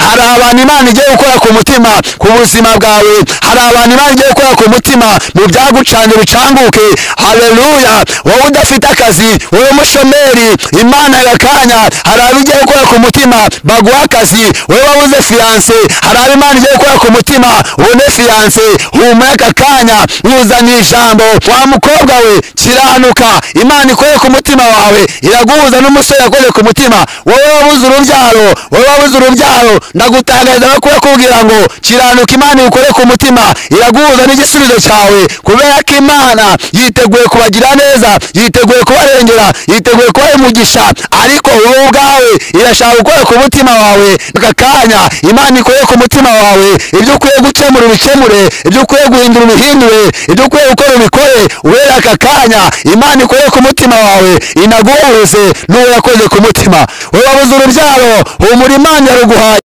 hari abantu Imana igiye gukora ku mutima ku buzima bwawe, hari abantu Imana igiye gukora ku mutima mu byagucanye bicanguke. Haleluya. Wowe udafite akazi, wowe mushomeri, Imana yakanya hari abigiye gukora ku mutima baguha akazi. Wowe wabuze fiance, hari abo Imana igiye gukora ku mutima ubone fiance. Humura aka kanya uzanye ijambo. Wa mukobwa we kiranuka, Imana ikore ku mutima wawe, iraguhuza n'umusore yakoze ku mutima. Wowe wabuze urubyaro, wowe wabuze urubyaro, ndagutangariza bakwiye kubwira ngo kiranuka, Imana ikore ku mutima, iraguhuza n'igisubizo cyawe, kubera ko Imana yiteguye kubagira neza, yiteguye kubarengera, yiteguye kubaha umugisha. Ariko wowe ubwawe irashaka gukora ku mutima wawe. Aka kanya Imana ikore ku mutima wawe, ibyo ukwiye gukemura ubikemure, ibyo ukwiye guhindura ubihindure, ibyo ukwiye gukora ubikore. Ubera aka kanya Imana ikore ku mutima wawe, inaguhuze n'uwo yakoze ku mutima. Wowe wabuze urubyaro, humura, Imana yaruguhaye.